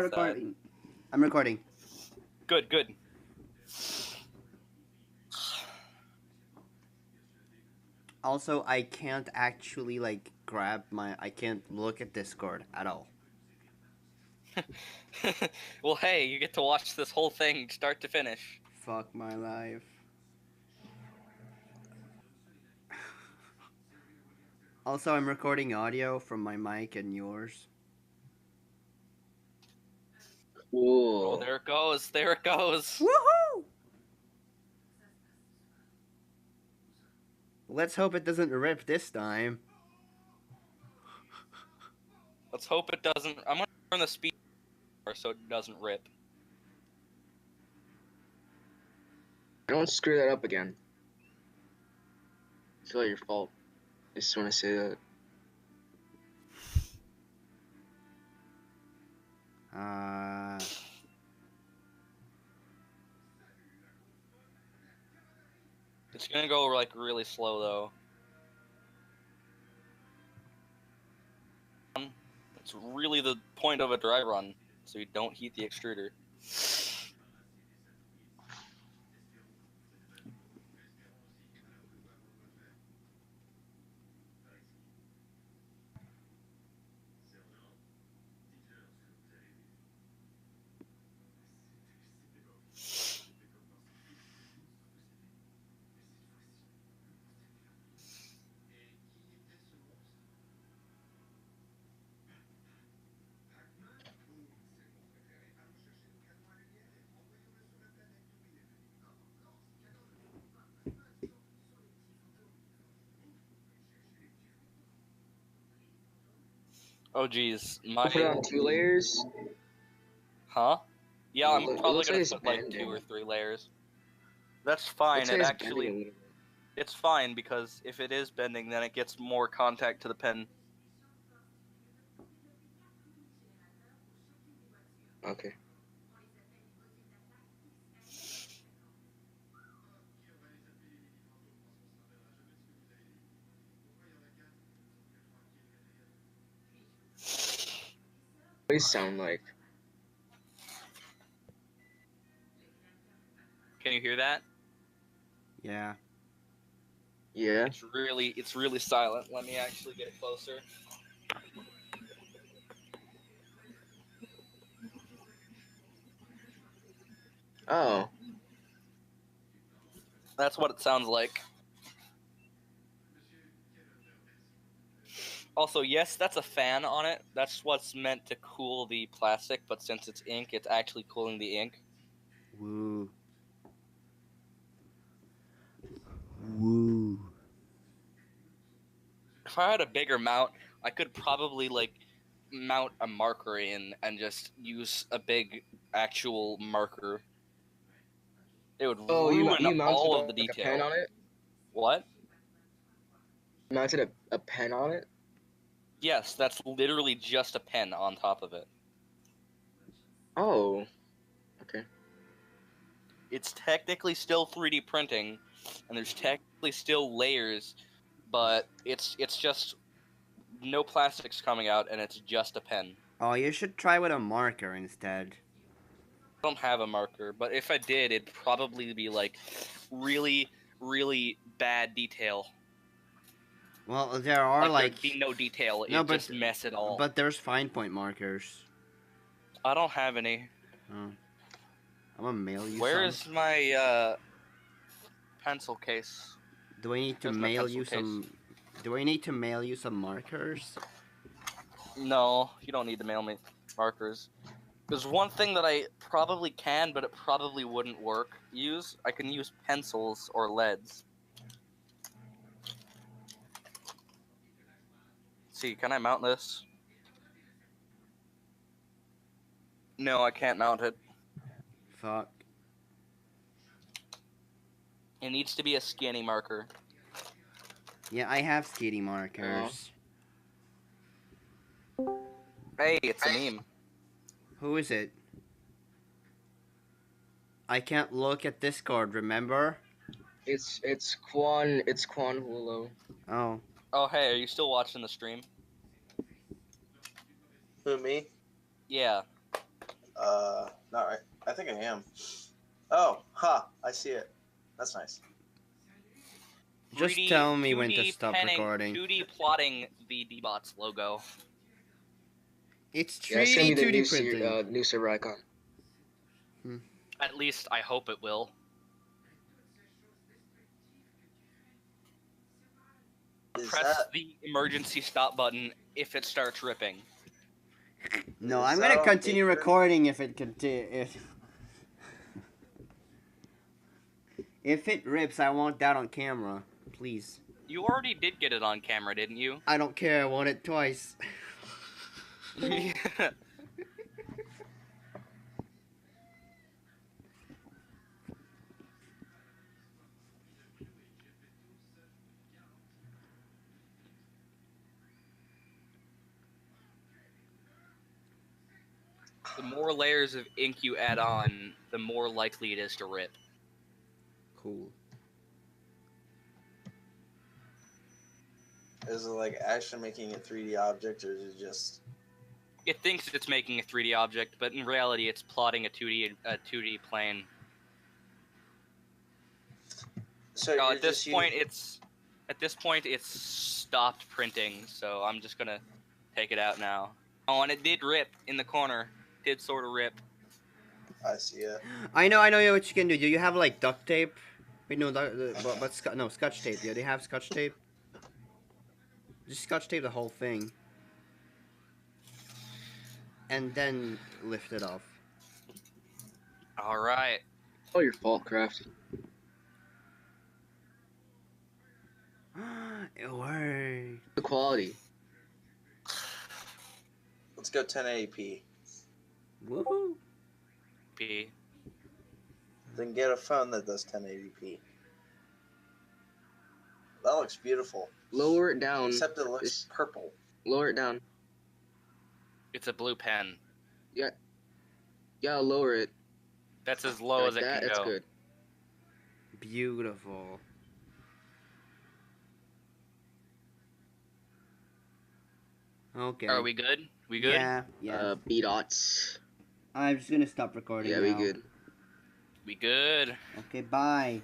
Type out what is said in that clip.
Sad. Recording. I'm recording. Good, good. Also, I can't actually like grab my. I can't look at Discord at all. Well, hey, you get to watch this whole thing start to finish. Fuck my life. Also, I'm recording audio from my mic and yours. Oh, Cool. there it goes. There it goes. Woohoo! Let's hope it doesn't rip this time. Let's hope it doesn't. I'm gonna turn the speed so it doesn't rip. Don't screw that up again. It's not your fault. I just want to say that. It's gonna go like really slow though. It's really the point of a dry run, so you don't heat the extruder. Oh geez, Put it on 2 layers. Huh? Yeah, I'm It probably looks like gonna it's put like bending. 2 or 3 layers. That's fine. Looks like It it's actually, bending a little bit. it's fine because if it is bending, then it gets more contact to the pen. Okay. What does it sound like? Can you hear that? Yeah. Yeah. It's really silent. Let me actually get it closer. Oh. That's what it sounds like. Also, yes, that's a fan on it. That's what's meant to cool the plastic, but since it's ink, it's actually cooling the ink. Woo. Woo. If I had a bigger mount, I could probably like mount a marker in and just use a big actual marker. It would Oh, ruin you mounted all of the like a pen detail. on it? What? You mounted a pen on it? Yes, that's literally just a pen on top of it. Oh. Okay. It's technically still 3D printing, and there's technically still layers, but it's just no plastics coming out, and it's just a pen. Oh, you should try with a marker instead. I don't have a marker, but if I did, it'd probably be like really, really bad detail. Well, there are like. There'd be no detail. No, It'd but just mess it all. But there's fine point markers. I don't have any. Oh. I'm gonna mail you Where some. is my pencil case? Do I need to Where's my mail pencil you case? some? Do I need to mail you some markers? No, you don't need to mail me markers. There's one thing that I probably can, but it probably wouldn't work. I can use pencils or leads. Let's see, can I mount this? No, I can't mount it. Fuck. It needs to be a skinny marker. Yeah, I have skitty markers. Hey, it's a meme. Who is it? I can't look at Discord, remember? It's Quan Hulo. Oh. Oh, hey, are you still watching the stream? Who, me? Yeah. Not right. I think I am. Oh, I see it. That's nice. Just 3D tell me when to 2D stop penning, recording. 2D plotting the DBots logo. It's Yeah, it's gonna 3D be the 2D new printing. new server icon. At least I hope it will. Is Press that the emergency stop button if it starts ripping. No, Is I'm that gonna on continue paper? recording if it if it rips. I want that on camera, please. You already did get it on camera, didn't you? I don't care. I want it twice. The more layers of ink you add on, the more likely it is to rip. Cool. Is it like actually making a 3D object, or is it just? It thinks it's making a 3D object, but in reality, it's plotting a 2D plane. So No, you're at this just point, it's stopped printing. So I'm just gonna take it out now. Oh, and it did rip in the corner. It did sort of rip. I see it. I know what you can do. Do you have like duct tape? Wait, no, no, scotch tape. Yeah, they have scotch tape. Just scotch tape the whole thing, and then lift it off. All right. Oh, your fault, Craft. It worked. The quality. Let's go 1080p. Woohoo! P. Then get a phone that does 1080p. That looks beautiful. Lower it down. Except it looks It's- purple. Lower it down. It's a blue pen. You gotta lower it. That's as low like as it that. can That's go. good. Beautiful. Okay. Are we good? We good? Yeah. B dots. I'm just gonna stop recording. Yeah, we now. good. We good. Okay, bye.